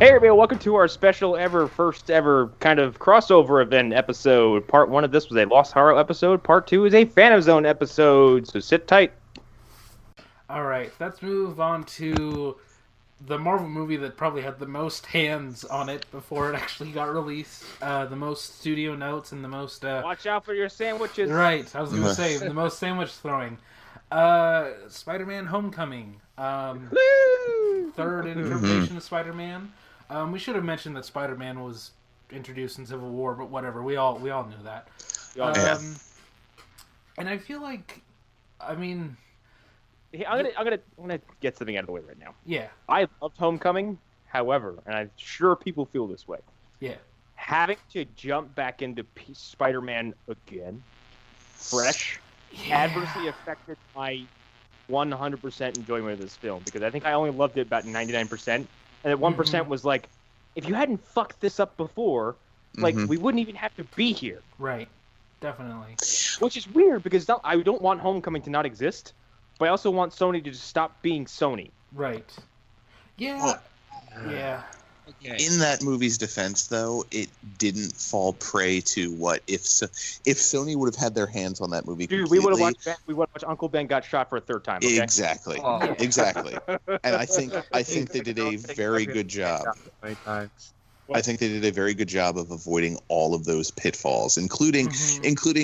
Hey everybody, welcome to our special first ever kind of crossover event episode. Part 1 of this was a Los Harrow episode. Part 2 is a Phantom Zone episode, so sit tight. Alright, let's move on to the Marvel movie that probably had the most hands on it before it actually got released. The most studio notes and the most... Watch out for your sandwiches. Right, I was going to say, the most sandwich throwing. Spider-Man Homecoming. Third interpretation of Spider-Man. We should have mentioned that Spider-Man was introduced in Civil War, but whatever. We all knew that. And I feel like, I mean, I'm gonna get something out of the way right now. Yeah. I loved Homecoming, however, and I'm sure people feel this way. Yeah. Having to jump back into Spider-Man again, fresh, adversely affected my 100% enjoyment of this film, because I think I only loved it about 99%. And that 1% was like, if you hadn't fucked this up before, like, we wouldn't even have to be here. Right. Definitely. Which is weird, because I don't want Homecoming to not exist, but I also want Sony to just stop being Sony. Right. Yeah. Well, yeah. In that movie's defense, though, it didn't fall prey to what if Sony would have had their hands on that movie. Dude, completely, we would have watched Uncle Ben got shot for a third time. Okay? Exactly, exactly. And I think they did a very good job. I think they did a very good job of avoiding all of those pitfalls, including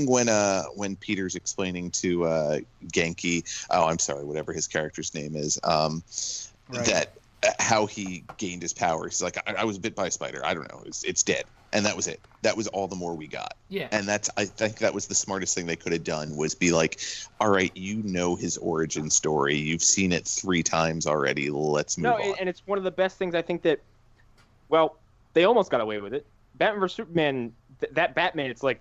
when Peter's explaining to Genki, I'm sorry, whatever his character's name is, that. How he gained his powers. He's like, I was bit by a spider. I don't know. It's dead. And that was it. That was all the more we got. Yeah. And I think that was the smartest thing they could have done, was be like, all right, you know his origin story. You've seen it 3 times already. Let's move on. And it's one of the best things I think that, well, they almost got away with it. Batman vs. Superman, that Batman, it's like,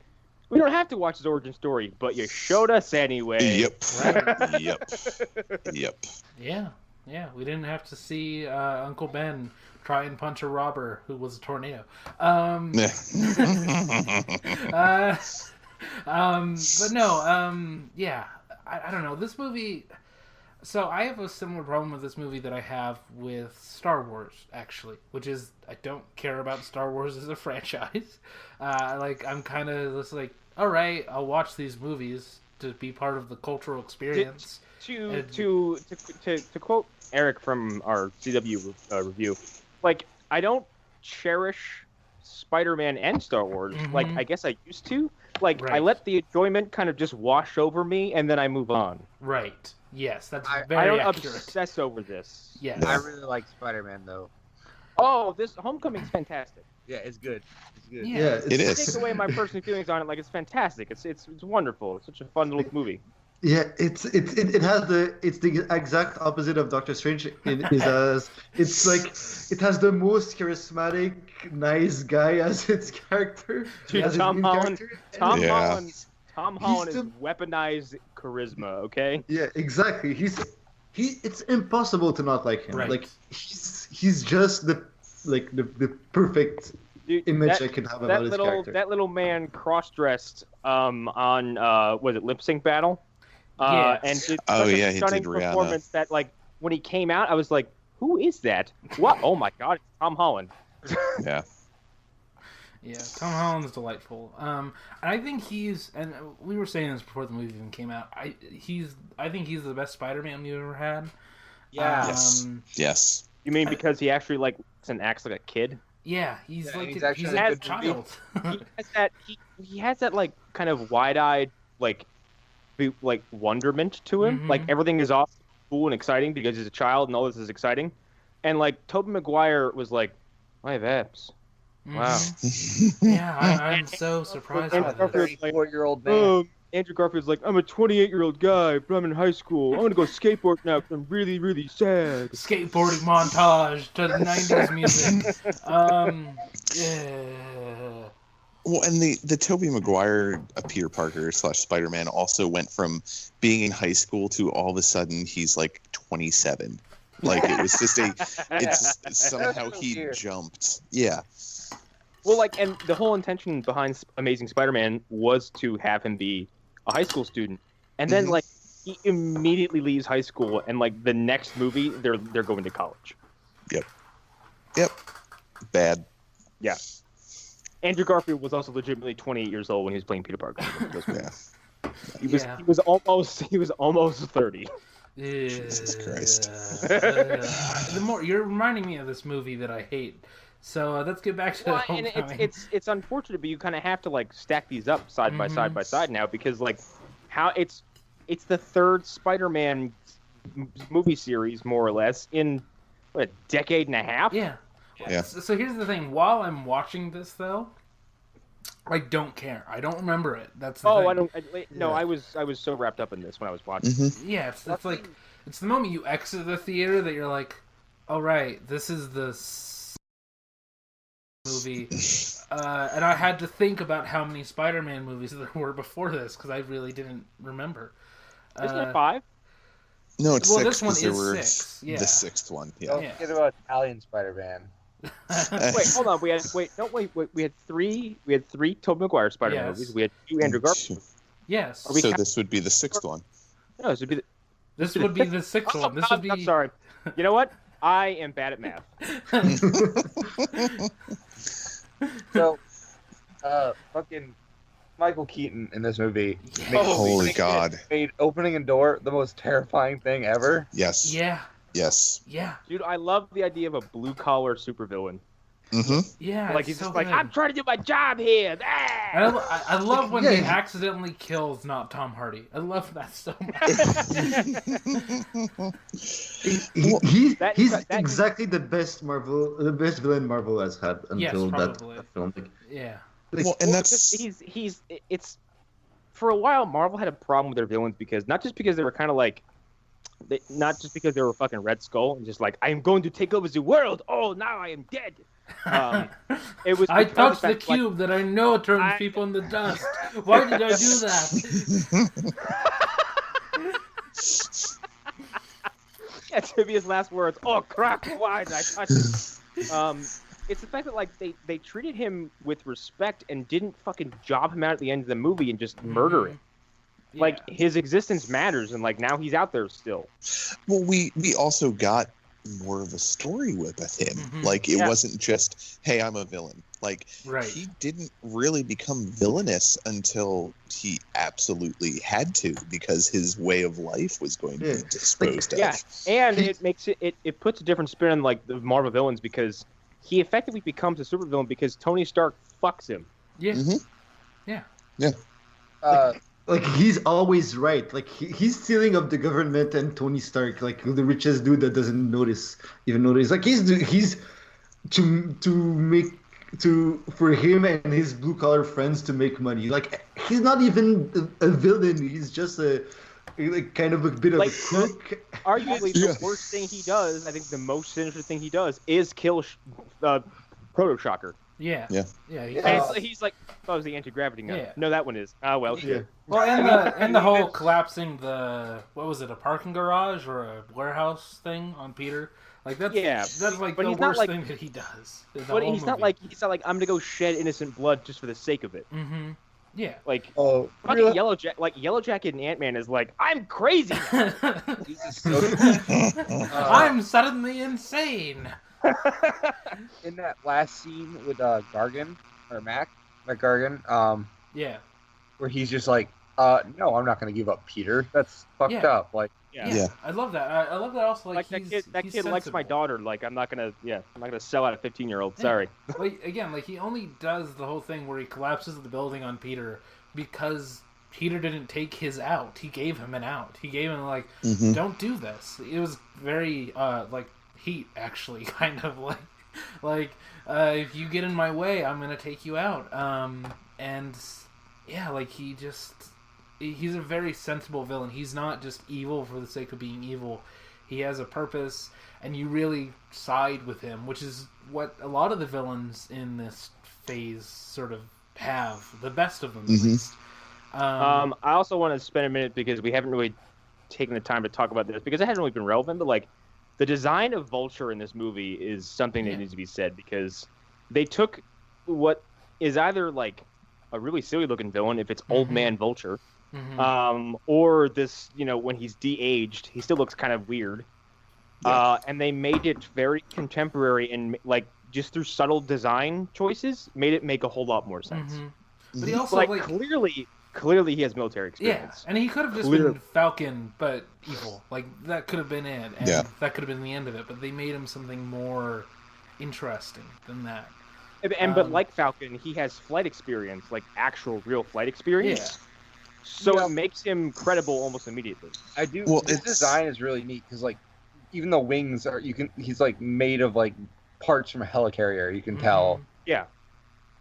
we don't have to watch his origin story, but you showed us anyway. Yep. Right. Yep. Yeah, we didn't have to see Uncle Ben try and punch a robber who was a tornado. But no, yeah, I don't know. This movie... So I have a similar problem with this movie that I have with Star Wars, actually, which is I don't care about Star Wars as a franchise. I'm kind of just like, all right, I'll watch these movies to be part of the cultural experience. To quote Eric from our CW review, like, I don't cherish Spider-Man and Star Wars like I guess I used to. Like, I let the enjoyment kind of just wash over me, and then I move on. Right. Yes, that's I very don't accurate. obsess over this. Yes. I really like Spider-Man, though. Oh, this Homecoming's fantastic. Yeah, it's good. It's good. Yeah, it is. Take away my personal feelings on it, like, it's fantastic. It's wonderful. It's such a fun little movie. Yeah, it's the exact opposite of Doctor Strange. It's like it has the most charismatic, nice guy as its character. Dude, Tom Holland He's is weaponized charisma. Okay. Yeah, exactly. It's impossible to not like him. Right. Like he's just the perfect image I can have about his character. That little man cross-dressed on was it Lip Sync Battle? Yes. And did He a stunning did Rihanna. performance that, like, when he came out, I was like, who is that? What? Oh my God, it's Tom Holland. Yeah. Yeah, Tom Holland's delightful. And I think and we were saying this before the movie even came out. I think he's the best Spider-Man we've ever had. Yeah. Yes. You mean because he actually acts like a kid? Yeah, he's he's a actually a good child. He has that like kind of wide-eyed like wonderment to him. Like, everything is awesome, cool, and exciting because he's a child, and all this is exciting. And like Tobey Maguire was like, I have abs. Wow. Yeah, I'm so surprised by this. 34-year-old man. Andrew Garfield's like, I'm a 28-year-old guy, but I'm in high school. I'm gonna go skateboard now because I'm really, really sad. Skateboarding montage to the 90s music. Yeah. Well, and the Tobey Maguire Peter Parker / Spider-Man also went from being in high school to all of a sudden he's like 27. Like, it was just somehow he jumped. Yeah. Well, like, and the whole intention behind Amazing Spider-Man was to have him be a high school student, and then like he immediately leaves high school, and like the next movie they're going to college. Yep. Bad. Yeah. Andrew Garfield was also legitimately 28 years old when he was playing Peter Parker. Yeah. He was almost 30. Jesus Christ. You're reminding me of this movie that I hate. So let's get back to and Homecoming. it's unfortunate, but you kind of have to like stack these up side by side now because like how it's the third Spider-Man movie series more or less in what, a decade and a half. Yeah. Yeah. So here's the thing. While I'm watching this, though, I don't care. I don't remember it. That's the thing. I was so wrapped up in this when I was watching. Mm-hmm. Yeah, it's like it's the moment you exit the theater that you're like, all right, this is the movie, and I had to think about how many Spider-Man movies there were before this because I really didn't remember. Isn't it 5? No, it's well, 6. This one There is were 6. Yeah. The 6th one. Yeah. Don't forget about Italian Spider-Man. Wait, hold on. We had 3. We had 3 Tobey Maguire Spider-Man movies. We had 2 Andrew Garfield. Yes. So this would be the 6th one. No, this would be This would be the 6th one. This would be. I'm sorry. You know what? I am bad at math. So, fucking Michael Keaton in this movie. Holy God. Made opening a door the most terrifying thing ever. Yes. Yeah. Yes. Yeah. Dude, I love the idea of a blue-collar supervillain. Mm-hmm. Yeah. Like, it's he's so just like, good. I'm trying to do my job here. And Ah! I love when Yeah. he accidentally kills not Tom Hardy. I love that so much. He's That- exactly the best villain Marvel has had Yes, until probably. that film. Like, Yeah. Well, and Well, that's because it's for a while Marvel had a problem with their villains because not just because they were kind of like not just because they were fucking Red Skull and just like I am going to take over the world. Oh, now I am dead. It was I because touched of the fact, like, cube that I know turns people into dust. Why did I do that? Yeah, to be his last words. Oh crap! Why did I touch it? It's the fact that like they treated him with respect and didn't fucking job him out at the end of the movie and just murder him. Yeah. Like his existence matters, and like now he's out there still. well. We also got more of a story with him. Mhm. Like it Yeah. wasn't just, hey, I'm a villain. Like Right. he didn't really become villainous until he absolutely had to because his way of life was going to Yeah. be disposed of. Yeah, and it makes it puts a different spin on like the Marvel villains because he effectively becomes a supervillain because Tony Stark fucks him. Yeah. Mhm. Yeah. like he's always right. Like he's stealing of the government and Tony Stark, like the richest dude that doesn't even notice. Like he's for him and his blue collar friends to make money. Like he's not even a villain. He's just kind of a bit of Like, a crook. Arguably, Yeah. the worst thing he does, I think the most sinister thing he does, is kill Proto Shocker. Yeah. Yeah. Yeah. And he's like, oh, it's the anti-gravity gun. Yeah. No, that one is. Ah, well, Yeah. shit. Well, and the whole collapsing what was it, a parking garage or a warehouse thing on Peter? Like that's like but the he's not worst like- thing that he does. But he's not like I'm gonna go shed innocent blood just for the sake of it. Mm-hmm. Yeah. Like Oh, fucking Yellow Jacket and Ant-Man is like, I'm crazy. He's just so I'm suddenly insane. in that last scene with Gargan or Mac Gargan, Yeah. where he's just like, no, I'm not gonna give up Peter. That's fucked Yeah. up. Like, Yeah. I love that. I love that also. Like that he's kid likes my sensible. daughter. Like I'm not gonna sell out a 15-year-old. Sorry. Like again, like he only does the whole thing where he collapses the building on Peter because Peter didn't take his out. He gave him an out. He gave him like, Mhm. don't do this. It was very like Heat actually, kind of like if you get in my way, I'm gonna take you out. And yeah, like he's a very sensible villain. He's not just evil for the sake of being evil. He has a purpose, and you really side with him, which is what a lot of the villains in this phase sort of have. The best of them, at Mhm. least. I also want to spend a minute because we haven't really taken the time to talk about this because it hasn't really been relevant. But like, the design of Vulture in this movie is something that needs to be said because they took what is either like a really silly looking villain if it's old man Vulture, or this, when he's de-aged, he still looks kind of weird. And they made it very contemporary and like just through subtle design choices, made it make a whole lot more sense. But he also like clearly he has military experience. Yeah, and he could have just been Falcon, but evil. Like that could have been it, and that could have been the end of it. But they made him something more interesting than that. But like Falcon, he has flight experience, like actual real flight experience. Yeah. So it makes him credible almost immediately. I do. Well, his design is really neat because, like, even the wings are he's like made of like parts from a helicarrier. You can tell. Yeah.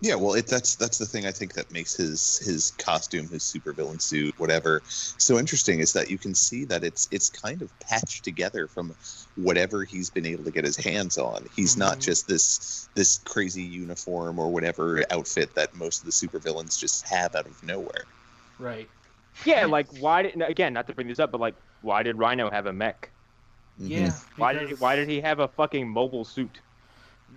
Yeah, well, that's the thing I think that makes his costume, his supervillain suit, whatever, so interesting is that you can see that it's kind of patched together from whatever he's been able to get his hands on. He's not just this crazy uniform or whatever outfit that most of the supervillains just have out of nowhere. Right. Yeah, like again, not to bring this up, but like why did Rhino have a mech? Yeah. Why did he have a fucking mobile suit?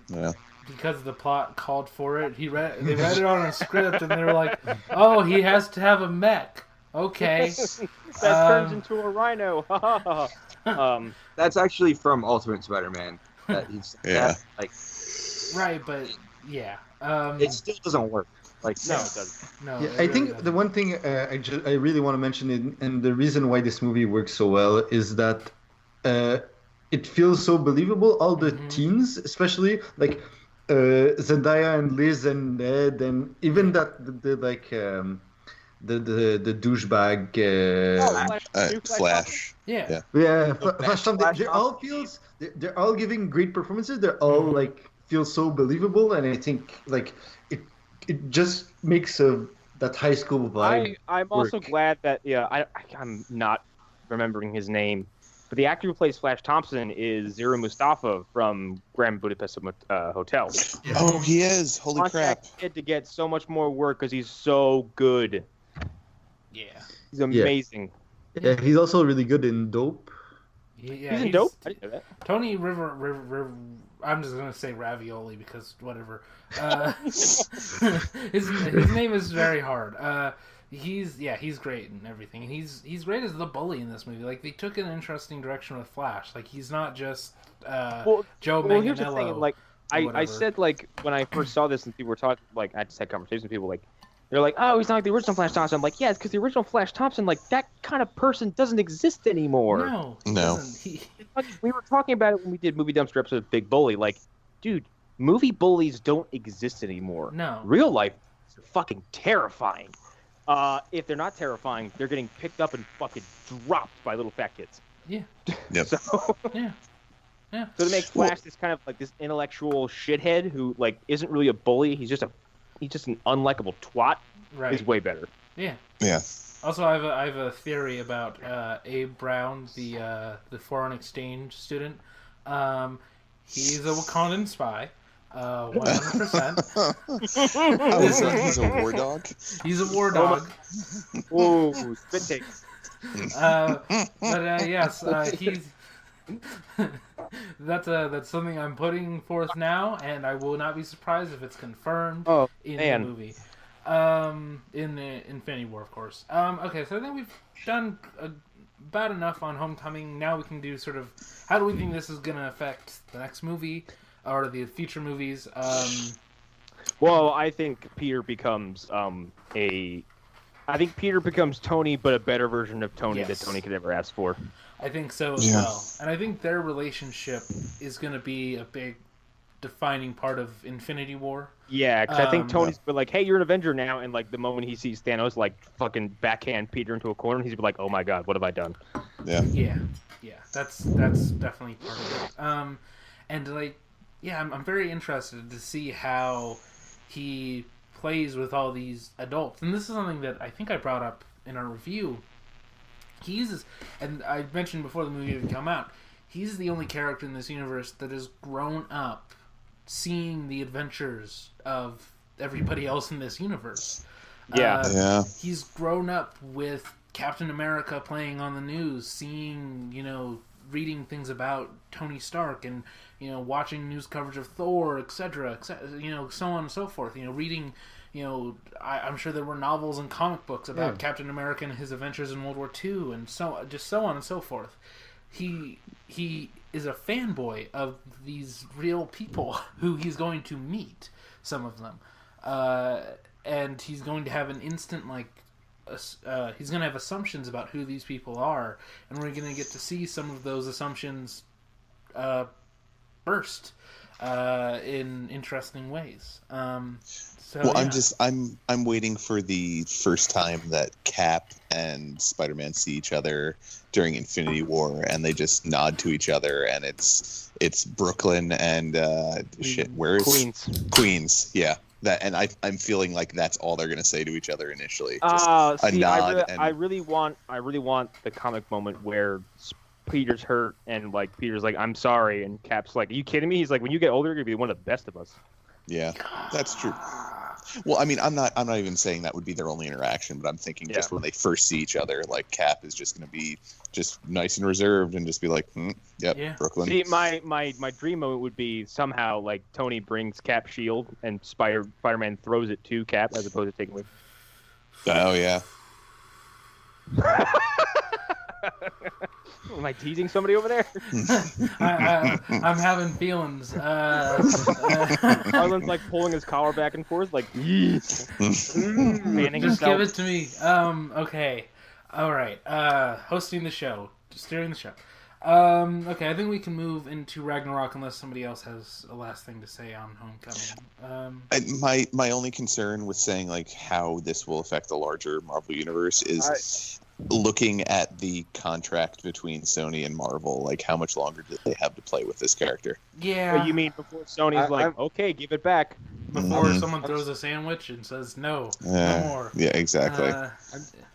Yeah. Because the plot called for it. They read it on a script, and they were like, "Oh, he has to have a mech." Okay. That turns into a rhino. That's actually from Ultimate Spider-Man. Right, but yeah. It still doesn't work. Like no, it doesn't. No. Yeah, I think the one thing I really want to mention, and the reason why this movie works so well, is that it feels so believable. All the teens, especially like. Zendaya and Liz and Ned, and even that the douchebag Flash. Yeah. Flash Thompson. They're all giving great performances. They're all like feel so believable, and I think like it just makes that high school vibe. I'm also glad that I'm not remembering his name. But the actor who plays Flash Thompson is Zira Mustafa from Grand Budapest Hotel. Oh, he is! Holy crap! Kid to get so much more work because he's so good. Yeah. He's amazing. Yeah, he's also really good in Dope. Yeah, he's in Dope? I didn't know that. Tony River I'm just going to say Ravioli because whatever. His name is very hard. He's great and everything. And he's great as the bully in this movie. Like they took an interesting direction with Flash. Like he's not just Joe Manganiello. Well, here's the thing. Like I said, like when I first saw this and people were talking, like I just had conversations with people, like they're like, "Oh, he's not like the original Flash Thompson." I'm like, "Yeah, it's because the original Flash Thompson, like that kind of person doesn't exist anymore." No. We were talking about it when we did Movie Dumpster episode of Big Bully. Like, dude, movie bullies don't exist anymore. No. Real life is fucking terrifying. If they're not terrifying, they're getting picked up and fucking dropped by little fat kids. Yeah. Yep. Yeah. So to make Flash this kind of like this intellectual shithead who like isn't really a bully, he's just an unlikable twat. Right. Is way better. Yeah. Yeah. Also, I have a theory about Abe Brown, the foreign exchange student. He's a Wakandan spy. 100%. He's a war dog. He's a war dog. Whoa, spit take. Yes, he's. That's something I'm putting forth now, and I will not be surprised if it's confirmed in the movie. In the Infinity War, of course. Okay, so I think we've done about enough on Homecoming. Now we can do sort of how do we think this is going to affect the next movie or the future movies. Well, I think Peter becomes Tony, but a better version of Tony that Tony could ever ask for. I think so as well. And I think their relationship is going to be a big defining part of Infinity War. Yeah, because I think Tony's been like, hey, you're an Avenger now, and like the moment he sees Thanos like fucking backhand Peter into a corner, he's like, oh my god, what have I done? Yeah, that's definitely part of it. And like, yeah, I'm very interested to see how he plays with all these adults. And this is something that I think I brought up in our review. And I mentioned before the movie even come out, he's the only character in this universe that has grown up seeing the adventures of everybody else in this universe. He's grown up with Captain America playing on the news, seeing, reading things about Tony Stark and, watching news coverage of Thor, etc., so on and so forth. Reading, I'm sure there were novels and comic books about Captain America and his adventures in World War II and so on and so forth. he is a fanboy of these real people who he's going to meet, some of them, and he's going to have an instant he's going to have assumptions about who these people are, and we're going to get to see some of those assumptions burst in interesting ways. I'm waiting for the first time that Cap and Spider-Man see each other during Infinity War, and they just nod to each other, and it's Brooklyn and where is Queens? Yeah. That, and I'm feeling like that's all they're gonna say to each other initially. Just a nod. I really want the comic moment where Peter's hurt and like Peter's like, I'm sorry, and Cap's like, are you kidding me? He's like, when you get older, you're gonna be one of the best of us. Yeah, that's true. Well, I mean, I'm not even saying that would be their only interaction, but I'm thinking just when they first see each other, like Cap is just going to be just nice and reserved and just be like, Brooklyn. See, my dream moment would be somehow like Tony brings Cap's shield and Spider-Man throws it to Cap as opposed to taking it. Oh yeah. Am I teasing somebody over there? I'm having feelings. Arlen's like pulling his collar back and forth, like just give it to me. Okay, all right. Hosting the show, steering the show. Okay, I think we can move into Ragnarok unless somebody else has a last thing to say on Homecoming. My only concern with saying like how this will affect the larger Marvel universe is looking at the contract between Sony and Marvel. Like, how much longer do they have to play with this character? Yeah. You mean before Sony's okay, give it back? Before someone throws a sandwich and says no more. Yeah, exactly.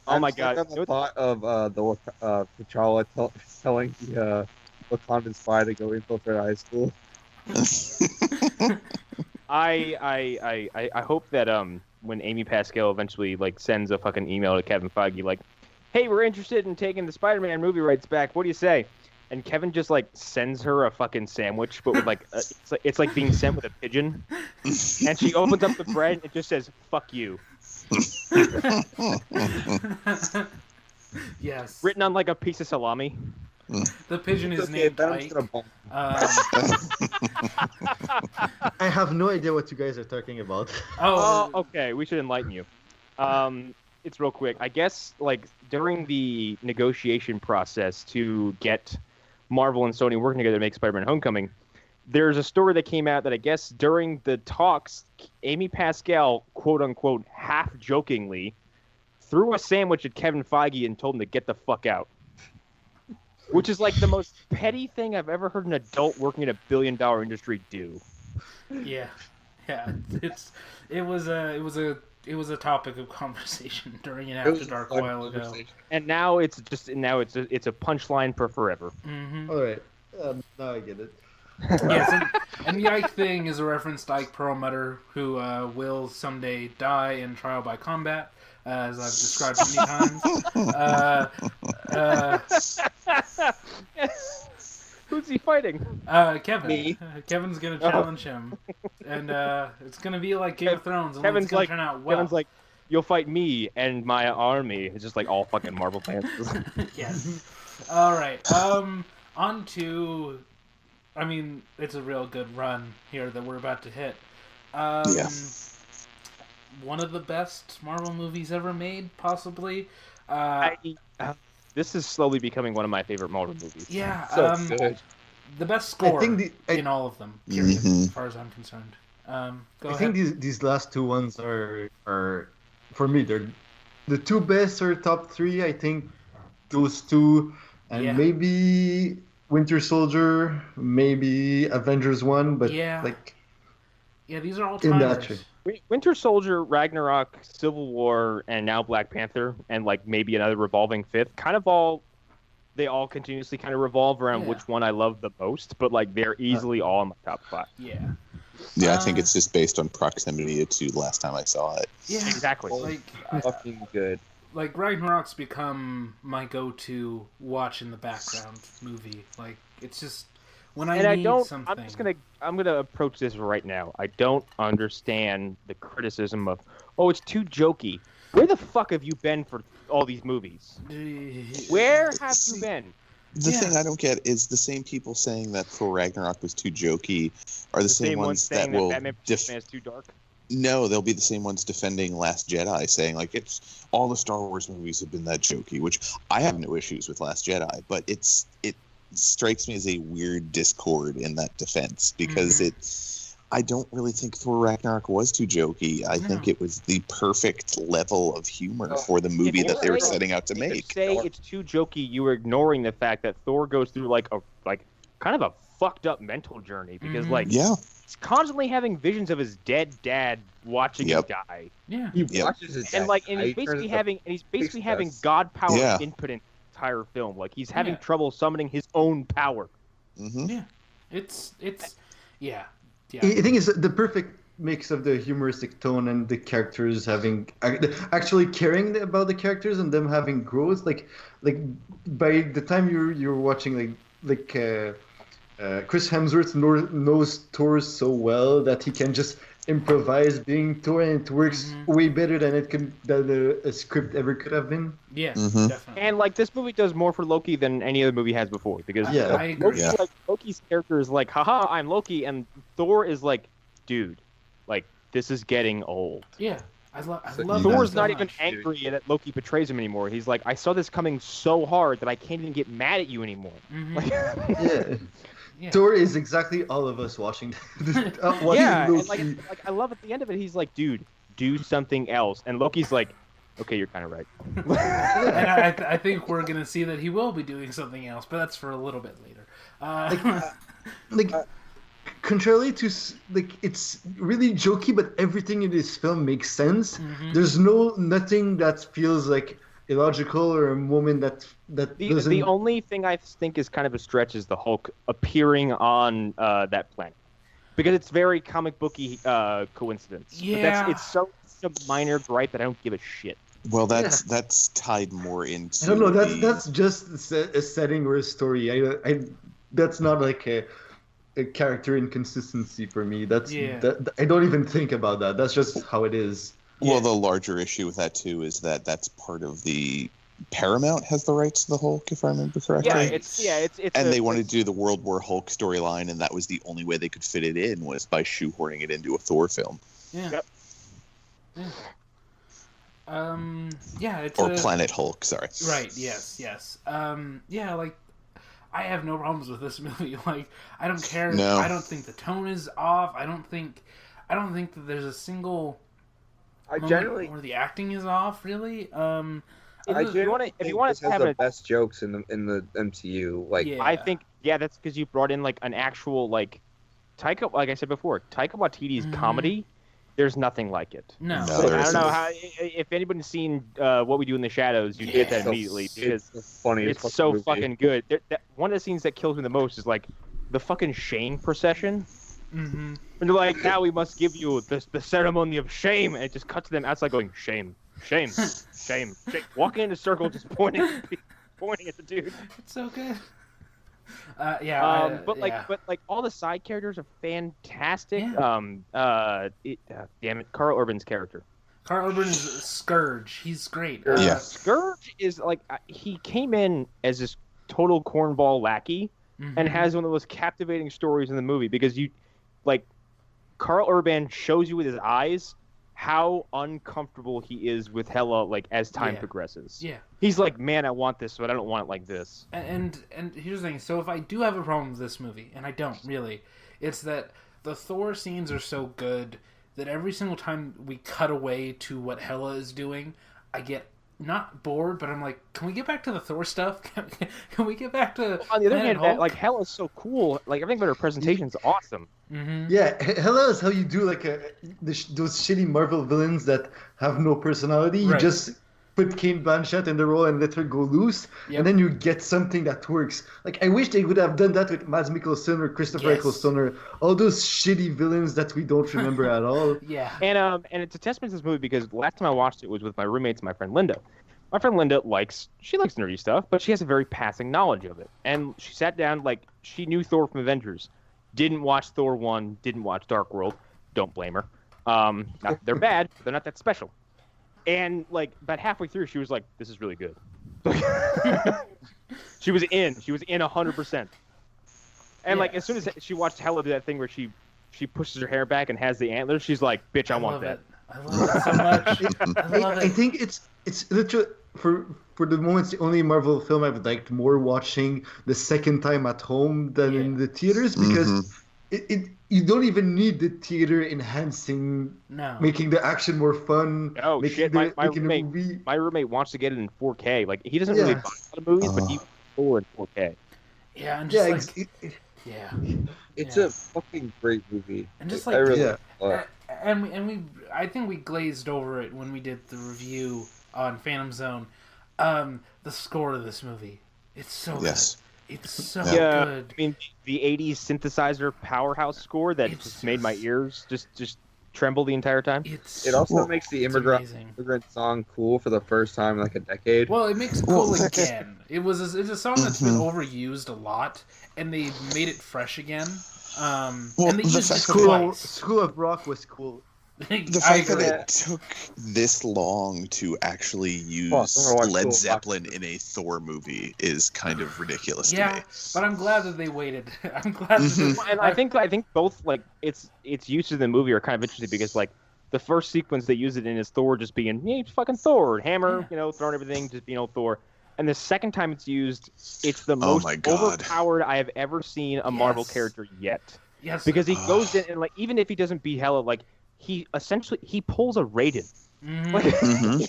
Oh my God! On the thought of T'Challa telling the Wakandan spy to go infiltrate high school. I hope that when Amy Pascal eventually like sends a fucking email to Kevin Feige like, hey, we're interested in taking the Spider-Man movie rights back. What do you say? And Kevin just like sends her a fucking sandwich, but with like it's like being sent with a pigeon, and she opens up the bread and it just says "fuck you." Yes. Written on like a piece of salami. The pigeon is named Ike. I have no idea what you guys are talking about. Oh, okay. We should enlighten you. It's real quick. I guess like during the negotiation process to get Marvel and Sony working together to make Spider-Man Homecoming, there's a story that came out that I guess during the talks, Amy Pascal, quote unquote, half jokingly, threw a sandwich at Kevin Feige and told him to get the fuck out. Which is like the most petty thing I've ever heard an adult working in a billion-dollar industry do. Yeah. It was a topic of conversation during an After Dark a while ago. And now it's a punchline for forever. Mm-hmm. All right, now I get it. Yes, and the Ike thing is a reference to Ike Perlmutter, who will someday die in trial by combat, as I've described many times. Who's he fighting? Kevin. Me. Kevin's gonna challenge him, and it's gonna be like Game of Thrones. And it's gonna turn out well. Kevin's like, you'll fight me and my army. It's just like all fucking Marvel fans. Yes. All right. On to. I mean, it's a real good run here that we're about to hit. One of the best Marvel movies ever made, possibly. This is slowly becoming one of my favorite Marvel movies. Yeah. So good. The best score in all of them, period, as far as I'm concerned. I think these last two ones are for me, they're the two best or top three. I think those two, and maybe Winter Soldier, maybe Avengers 1, but these are all in that tree. Winter Soldier, Ragnarok, Civil War, and now Black Panther, and like maybe another revolving fifth. They all continuously kind of revolve around which one I love the most, but like they're easily all in my top 5. Yeah. Yeah, I think it's just based on proximity to last time I saw it. Yeah, exactly. Fucking good. Like Ragnarok's become my go-to watch in the background movie. Like it's just when I need something. I'm gonna approach this right now. I don't understand the criticism of, it's too jokey. Where the fuck have you been for all these movies? Where have you been? The thing I don't get is the same people saying that Thor Ragnarok was too jokey are the same ones that will Batman is too dark. No, they'll be the same ones defending Last Jedi, saying like it's all the Star Wars movies have been that jokey, which I have no issues with Last Jedi, but it strikes me as a weird discord in that defense because I don't really think Thor Ragnarok was too jokey. I think it was the perfect level of humor for the movie that they were setting out to make. If you say it's too jokey, you were ignoring the fact that Thor goes through like kind of a fucked up mental journey because he's constantly having visions of his dead dad watching him die. Yeah, he watches his dad, and he's basically having God power input in the entire film. Like he's having trouble summoning his own power. Mm-hmm. Yeah, it's yeah. I think it's the perfect mix of the humoristic tone and the characters having actually caring about the characters and them having growth. Like by the time you're watching Chris Hemsworth knows Thor so well that he can just improvise being Thor, and it works way better than a script ever could have been. Yeah, definitely. And like this movie does more for Loki than any other movie has before because I agree. Loki's character is like, haha, I'm Loki, and Thor is like, dude, like this is getting old. Yeah, I love Thor's that not so even much, angry that Loki betrays him anymore. He's like, I saw this coming so hard that I can't even get mad at you anymore. Yeah. Thor is exactly all of us watching and I love at the end of it, he's like, dude, do something else. And Loki's like, okay, you're kind of right. And I think we're going to see that he will be doing something else, but that's for a little bit later. Contrarily to, it's really jokey, but everything in this film makes sense. There's nothing that feels like illogical or a moment that doesn't... The only thing I think is kind of a stretch is the Hulk appearing on that planet, because it's very comic booky coincidence. Yeah, but it's a minor gripe that I don't give a shit. Well, that's tied more into. I don't know. That's just a setting or a story. I that's not like a character inconsistency for me. I don't even think about that. That's just how it is. Well, the larger issue with that too is that that's part of the Paramount has the rights to the Hulk, if I remember correctly. And they wanted to do the World War Hulk storyline, and that was the only way they could fit it in was by shoehorning it into a Thor film. Yeah. Yep. Or Planet Hulk, sorry. Right. Yes. I have no problems with this movie. Like, I don't care. No. I don't think the tone is off. I don't think that there's a single. Where the acting is off, really. If you want to have the best jokes in the MCU, I think that's because you brought in like an actual Taika, like I said before, Taika Waititi's comedy. There's nothing like it. No. I don't know how. If anybody's seen What We Do in the Shadows, you get that immediately because it's funny. It's so fucking good. One of the scenes that kills me the most is like the fucking shame procession. And they're like, now we must give you the ceremony of shame, and it just cuts to them outside going, shame, shame, shame, shame. Walking in a circle, just pointing at the dude. It's so good. But all the side characters are fantastic. Yeah. Damn it, Carl Urban's character. Carl Urban is Scourge. He's great. Scourge is he came in as this total cornball lackey and has one of the most captivating stories in the movie because Carl Urban shows you with his eyes how uncomfortable he is with Hela as time progresses. Yeah. He's like, man, I want this, but I don't want it like this. And here's the thing. So if I do have a problem with this movie, and I don't really, it's that the Thor scenes are so good that every single time we cut away to what Hela is doing, I get not bored, but I'm like, can we get back to the Thor stuff? Can we get back to... On the other hand, Hela's so cool. Everything about her presentation is awesome. Yeah, Hela is how you do those shitty Marvel villains that have no personality. You just put Kate Blanchett in the role and let her go loose, and then you get something that works. I wish they would have done that with Mads Mikkelsen or Christopher Eccleston or all those shitty villains that we don't remember at all. Yeah. And it's a testament to this movie because last time I watched it was with my roommates and my friend Linda. My friend Linda likes nerdy stuff, but she has a very passing knowledge of it. And she sat down, she knew Thor from Avengers. Didn't watch Thor 1, didn't watch Dark World. Don't blame her. They're bad, but they're not that special. And, about halfway through, she was like, this is really good. She was in 100%. And like as soon as she watched Hella do that thing where she pushes her hair back and has the antlers, she's like, "Bitch, I want that." I love it so much. I love it. I think it's literally for the moment it's the only Marvel film I've liked more watching the second time at home than in the theaters because it you don't even need the theater enhancing, making the action more fun. Oh shit! My roommate wants to get it in 4K. Like he doesn't really buy a lot of movies, but he wants it in 4K. Yeah, and just it's a fucking great movie. And just I really I think we glazed over it when we did the review on Phantom Zone. The score of this movie, it's so good. It's so good. I mean, the 80s synthesizer powerhouse score that just made my ears just tremble the entire time. It also makes the immigrant song cool for the first time in like a decade. Well, it makes it cool again. It's a song that's been overused a lot, and they made it fresh again. And they used it twice. School of Rock was cool. The fact that it took this long to actually use Led Zeppelin in a Thor movie is kind of ridiculous to me. Yeah, but I'm glad that they waited. I'm glad that and I think both like its uses in the movie are kind of interesting because like the first sequence they use it in is Thor just being fucking Thor, hammer, throwing everything, just being old Thor. And the second time it's used, it's the most overpowered I have ever seen a Marvel character yet. Yes, because he goes in and like even if he doesn't beat Hela, like he pulls a Raiden. Like,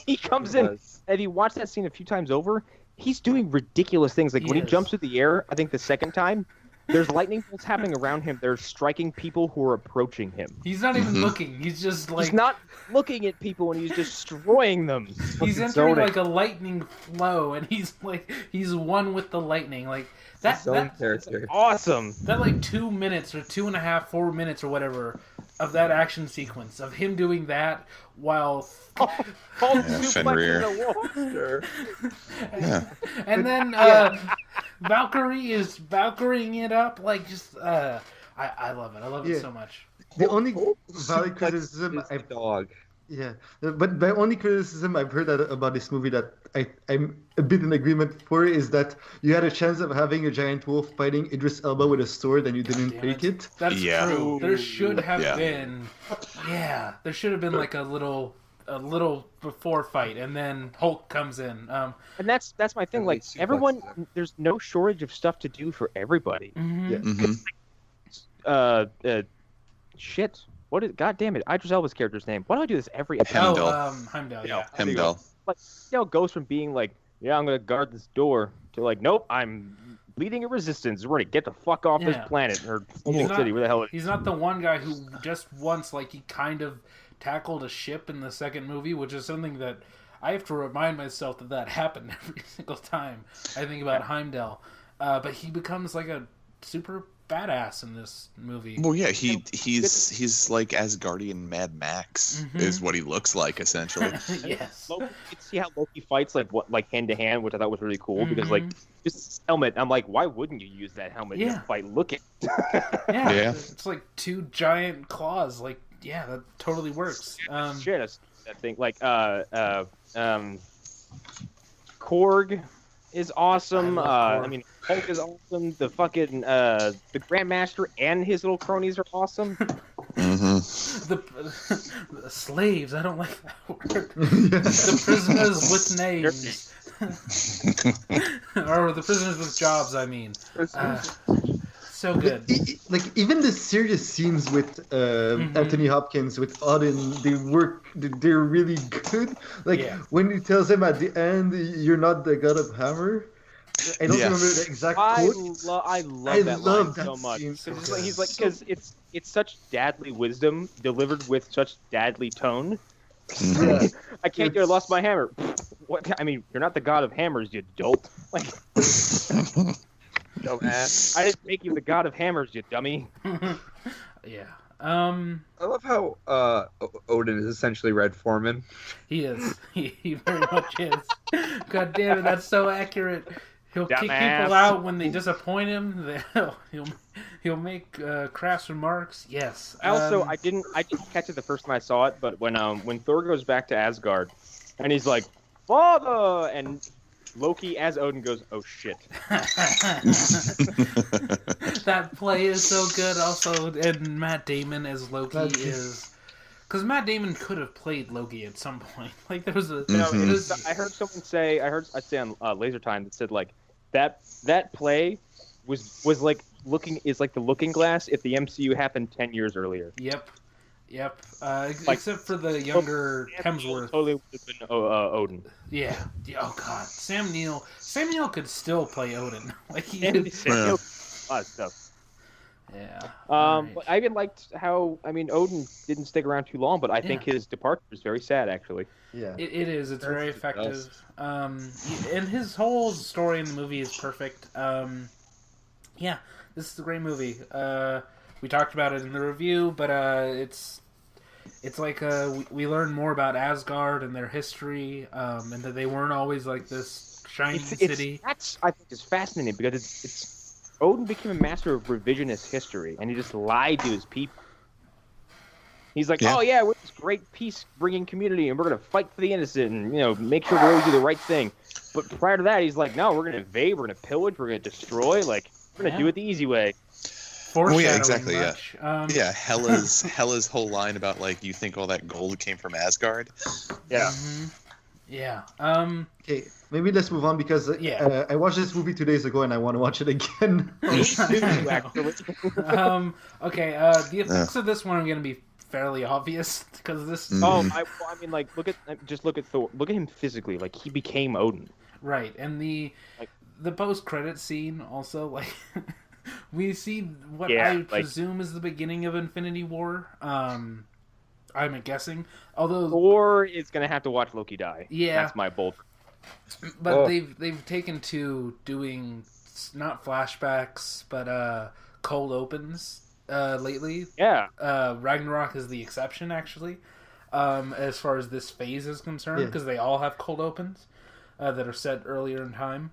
he comes in, and if you watch that scene a few times over, he's doing ridiculous things. Like when he jumps through the air, I think the second time, there's lightning bolts happening around him. They're striking people who are approaching him. He's not even looking. He's just like... He's not looking at people, and he's destroying them. He's entering like a lightning flow, and he's one with the lightning. Like that's awesome. That like 2 minutes or 2.5, 4 minutes or whatever of that action sequence of him doing that while Fenrir. And then Valkyrie is Valkyrieing it up like just I love it. I love it so much. The only valid criticism but the only criticism I've heard about this movie that I'm a bit in agreement for is that you had a chance of having a giant wolf fighting Idris Elba with a sword and you didn't take it. That's true. There should have been there should have been like a little before fight and then Hulk comes in. And that's my thing. Like everyone, there's no shortage of stuff to do for everybody. Shit. What is? God damn it! Idris Elba's character's name. Why do I do this every episode? Heimdall. Yeah. Heimdall. Like, goes from being like, I'm gonna guard this door to like, nope, I'm leading a resistance. We're gonna get the fuck off this planet or city. Where the hell? He's not the one guy who just once like he kind of tackled a ship in the second movie, which is something that I have to remind myself that happened every single time I think about Heimdall. But he becomes like a super badass in this movie. Well, yeah, he's like Asgardian Mad Max is what he looks like essentially. Yes. You can see how Loki fights like hand to hand, which I thought was really cool because like this helmet. I'm like, why wouldn't you use that helmet in a fight? Look at. It's like two giant claws. Like, that totally works. Shit, that thing like Korg is awesome. I mean, Hulk is awesome. The fucking the Grandmaster and his little cronies are awesome. The slaves, I don't like that word. The prisoners with names. Or the prisoners with jobs, I mean. So good. Like even the serious scenes with Anthony Hopkins with Odin, they're really good. Like when he tells him at the end, "You're not the god of hammer." I don't remember the exact quote. I love that line so much. He's like, because it's such dadly wisdom delivered with such dadly tone. I can't do. I lost my hammer. What? I mean, you're not the god of hammers, you dope. Like. Dumbass. I didn't make you the god of hammers, you dummy. I love how Odin is essentially Red Foreman. He is. He very much is. God damn it, that's so accurate. He'll kick people out when they disappoint him. He'll make crass remarks. Yes. Also, I didn't catch it the first time I saw it, but when Thor goes back to Asgard, and he's like, "Father," and Loki as Odin goes, oh shit. That play is so good. Also, and Matt Damon as Loki is. Because Matt Damon could have played Loki at some point. Like there was a. I heard someone say. I'd say on Laser Time that said like that play was like the Looking Glass if the MCU happened 10 years earlier. Yep. Except for the younger Hemsworth. Totally would have been Odin. Yeah. Oh god, Sam Neill could still play Odin. Like he And did. a lot of stuff. Yeah. But I even liked how Odin didn't stick around too long, but I think his departure is very sad actually. Yeah. It is. It's very effective. And his whole story in the movie is perfect. Yeah, this is a great movie. We talked about it in the review, but it's like we learn more about Asgard and their history, and that they weren't always like this shining city. That's I think is fascinating because it's Odin became a master of revisionist history, and he just lied to his people. He's like, oh yeah, we're this great peace-bringing community, and we're gonna fight for the innocent, and make sure we always do the right thing. But prior to that, he's like, no, we're gonna invade, we're gonna pillage, we're gonna destroy, like we're gonna do it the easy way. Oh yeah, exactly. Yeah, Hela's whole line about like you think all that gold came from Asgard. Yeah. Mm-hmm. Yeah. Okay, maybe let's move on because I watched this movie 2 days ago and I want to watch it again. Okay. The effects of this one are going to be fairly obvious because this. I mean, like, look at Thor. Look at him physically. Like, he became Odin. Right, and the post-credit scene also, like, we see what I presume is the beginning of Infinity War. I'm guessing. Although Thor is gonna have to watch Loki die. Yeah, that's my bold. But they've taken to doing not flashbacks, but cold opens lately. Yeah. Ragnarok is the exception, actually, as far as this phase is concerned, because they all have cold opens that are set earlier in time.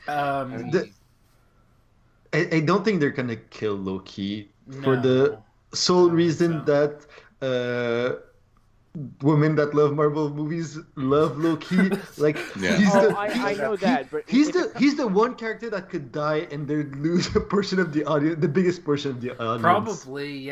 I don't think they're gonna kill Loki for the sole reason that women that love Marvel movies love Loki. Like I know that, but he's the one character that could die and they lose a portion of the audience, the biggest portion of the audience. Probably,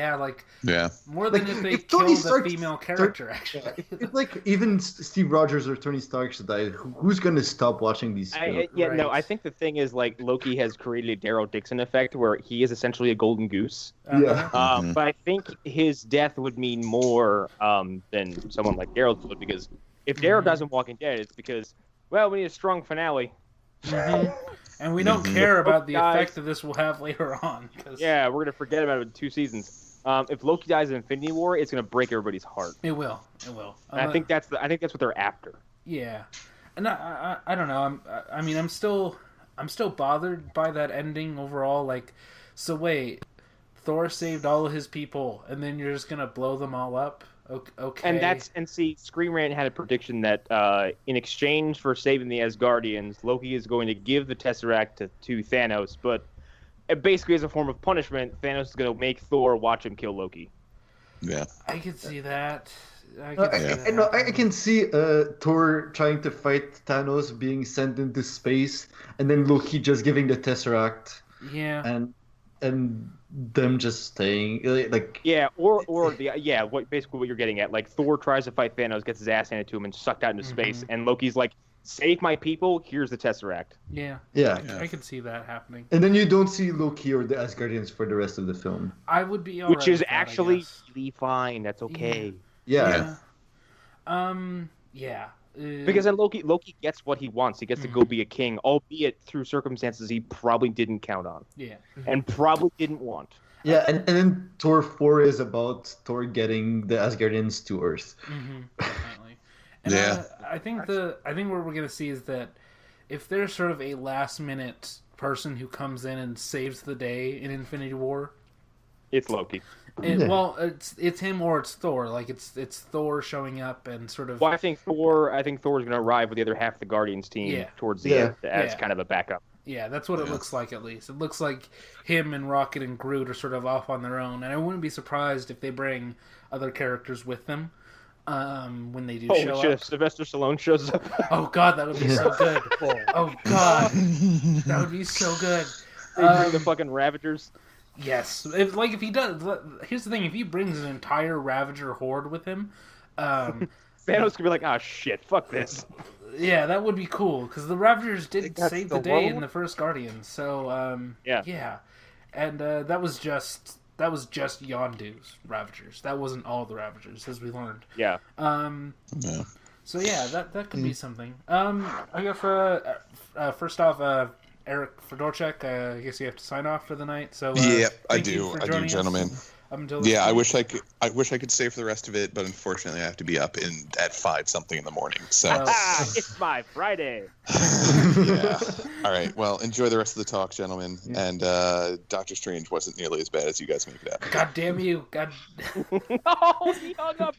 more than if they kill the female character. Actually, if like even Steve Rogers or Tony Stark died, who's gonna stop watching these films? No, I think the thing is like Loki has created a Daryl Dixon effect where he is essentially a golden goose. But I think his death would mean more than someone like Daryl would, because if Daryl doesn't Walking Dead, it's because, well, we need a strong finale. And we don't care about the effect that this will have later on. Yeah, we're going to forget about it in 2 seasons. If Loki dies in Infinity War, it's going to break everybody's heart. It will. And I think that's what they're after. Yeah. And I don't know. I'm still bothered by that ending overall. Like, so wait, Thor saved all of his people, and then you're just going to blow them all up? Okay. And see, Screen Rant had a prediction that in exchange for saving the Asgardians, Loki is going to give the Tesseract to Thanos, but basically as a form of punishment, Thanos is going to make Thor watch him kill Loki. Yeah. I could see that. I can see Thor trying to fight Thanos, being sent into space, and then Loki just giving the Tesseract. Yeah. And them just staying like basically what you're getting at, like Thor tries to fight Thanos, gets his ass handed to him and sucked out into space, and Loki's like, save my people, here's the Tesseract. Yeah. I could see that happening. And then you don't see Loki or the Asgardians for the rest of the film. I would be which is actually really fine. That's okay. Yeah. Because then Loki gets what he wants. He gets to go be a king, albeit through circumstances he probably didn't count on. Yeah. And probably didn't want. Yeah, and then Thor 4 is about Thor getting the Asgardians to Earth. Definitely. And I think what we're gonna see is that if there's sort of a last minute person who comes in and saves the day in Infinity War, it's Loki. Well, it's him or it's Thor. Like it's Thor showing up and sort of. Well, I think Thor's going to arrive with the other half of the Guardians team towards the end as kind of a backup. Yeah, that's what it looks like, at least. It looks like him and Rocket and Groot are sort of off on their own, and I wouldn't be surprised if they bring other characters with them. when they do Holy show shit, up. if Sylvester Stallone shows up. Oh god, that would be so good. Oh god, that would be so good. They bring the fucking Ravagers. Yes, if he does. Here's the thing: if he brings an entire Ravager horde with him, Thanos could be like, "Ah, shit, fuck this." Yeah, that would be cool because the Ravagers did That's save the the day in world? the first Guardians. So Yeah. and that was just Yondu's Ravagers. That wasn't all the Ravagers, as we learned. Yeah. Yeah. So yeah, that could be something. I guess first off, Eric Fedorchuk, I guess you have to sign off for the night. So Yeah, I thank you do. for I do, joining us gentlemen. up until Yeah, this point. I wish I could stay for the rest of it, but unfortunately I have to be up at 5 something in the morning. So It's my Friday. yeah. All right. Well, enjoy the rest of the talk, gentlemen. And Doctor Strange wasn't nearly as bad as you guys make it out. God damn you! God. Oh, he hung up.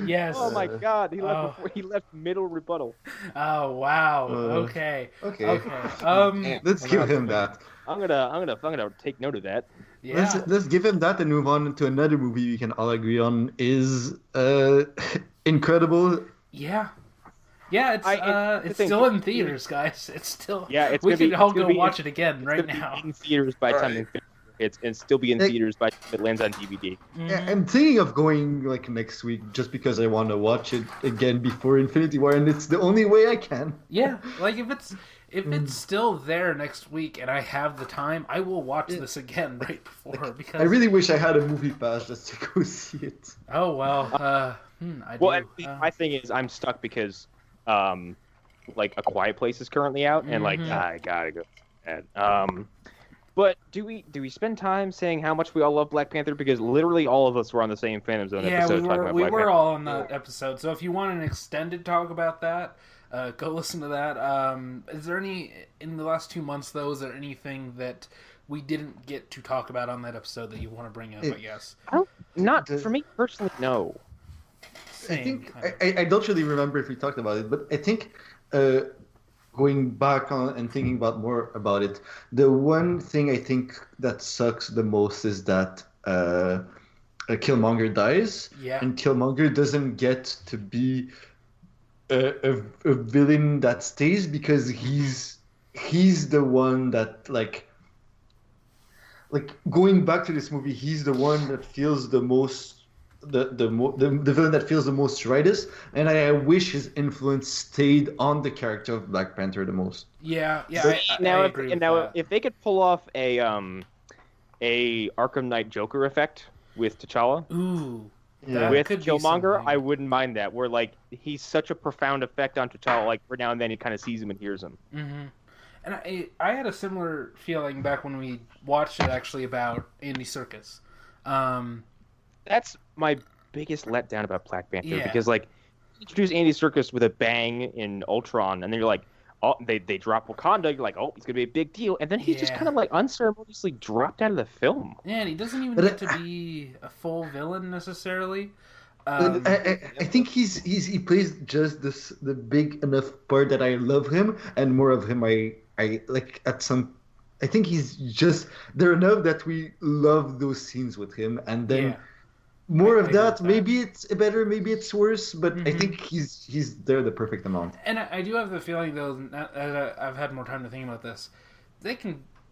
Yes. Oh my god, he left before he left middle rebuttal. Oh wow. Okay. Okay. Let's I'm give not him that. I'm gonna take note of that. Yeah. Let's give him that and move on to another movie we can all agree on is Incredible. Yeah. Yeah, it's still in theaters, guys. It's still. Yeah, it's we gonna be. can all it's gonna go be watch it again right it's gonna now. be in theaters by the time Right. it hits, and still be in Like- theaters by the time it lands on DVD. Yeah, I'm thinking of going like next week just because I want to watch it again before Infinity War, and it's the only way I can. Yeah, like if it's still there next week and I have the time, I will watch this again right before because I really wish I had a movie pass just to go see it. Oh well, I do. Well, and my thing is, I'm stuck because, like, A Quiet Place is currently out, and like, Mhm. I gotta go. And, but do we spend time saying how much we all love Black Panther? Because literally all of us were on the same Phantom Zone yeah, episode we talking were about we Black were Panther. all on that episode. So if you want an extended talk about that, go listen to that. Is there any in the last 2 months though? Is there anything that we didn't get to talk about on that episode that you want to bring up? I guess. Not for me personally, no. I think I don't really remember if we talked about it, but I think going back on and thinking about more about it, the one thing I think that sucks the most is that Killmonger dies, Yeah. and Killmonger doesn't get to be a villain that stays because he's the one that like going back to this movie, he's the one that feels the most. The villain that feels the most righteous, and I wish his influence stayed on the character of Black Panther the most. Yeah. Now, I agree with now that. if they could pull off a Arkham Knight Joker effect with T'Challa, Ooh. Yeah. That with could be Killmonger, something. I wouldn't mind that. Where like he's such a profound effect on T'Challa, like every now and then he kind of sees him and hears him. Mm-hmm. And I had a similar feeling back when we watched it actually about Andy Serkis. That's my biggest letdown about Black Panther Yeah. because like introduce Andy Serkis with a bang in Ultron, and then you're like, oh, they drop Wakanda. You're like, oh, it's gonna be a big deal, and then he just Yeah. kind of like unceremoniously dropped out of the film. Yeah, and he doesn't even But get to be a full villain necessarily. But I think he plays just the big enough part that I love him, and more of him I like at some. I think he's just there enough that we love those scenes with him, and then. Yeah. More I of agree with that. that. Maybe it's better, maybe it's worse, but I Mhm. think he's there the perfect amount. And I do have the feeling, though, that I've had more time to think about this.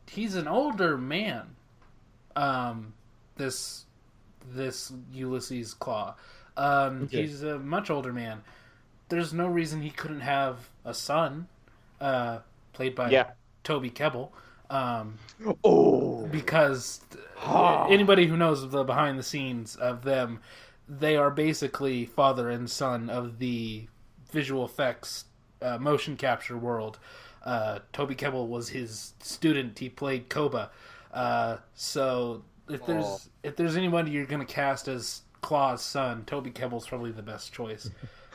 He's an older man. This Ulysses Claw. Okay. He's a much older man. There's no reason he couldn't have a son, played by Toby Kebbell. Because anybody who knows the behind the scenes of them, they are basically father and son of the visual effects motion capture world. Toby Kebbell was his student. He played Koba. So if there's anybody you're gonna cast as Claw's son, Toby Kebbell's probably the best choice.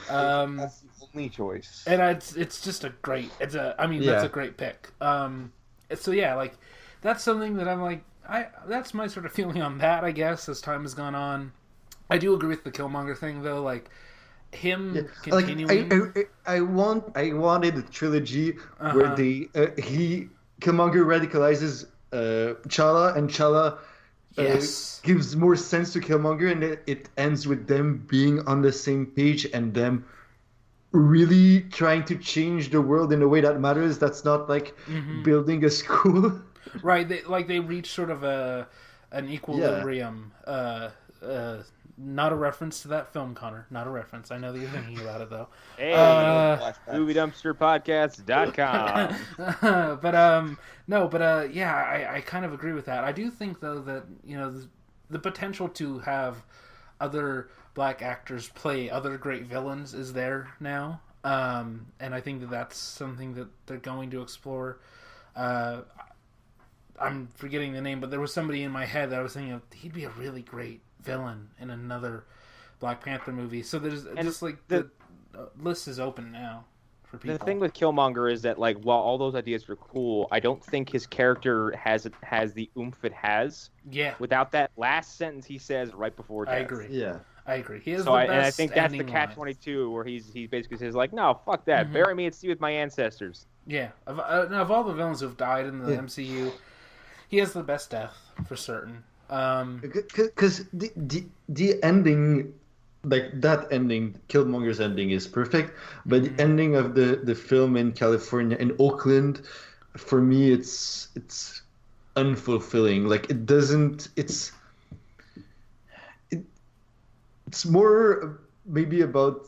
That's the only choice. And it's just a great. That's a great pick. So yeah, like that's something that I'm like, that's my sort of feeling on that. I guess as time has gone on, I do agree with the Killmonger thing though. Like him continuing. Like I wanted a trilogy where Killmonger radicalizes Chala, and Chala gives more sense to Killmonger, and it ends with them being on the same page and them really trying to change the world in a way that matters. That's not like building a school. Right, they reach sort of an equilibrium. Not a reference to that film, Connor. Not a reference. I know that you're thinking about it, though. Hey, MovieDumpsterPodcast.com. I kind of agree with that. I do think, though, that, the potential to have other black actors play other great villains is there now. And I think that that's something that they're going to explore. I'm forgetting the name, but there was somebody in my head that I was thinking of, he'd be a really great villain in another Black Panther movie. So there's just like the list is open now for people. The thing with Killmonger is that, like, while all those ideas are cool, I don't think his character has the oomph it has. Yeah. Without that last sentence he says right before death. I agree. Yeah. I agree. He is and I think that's the catch-22 where he basically says, like, no, fuck that. Bury me at sea with my ancestors. Yeah. Of all the villains who've died in the MCU, he has the best death for certain. Because the ending, like that ending, Killmonger's ending is perfect, but the ending of the film in California, in Oakland, for me, it's unfulfilling. Like it doesn't. It's more maybe about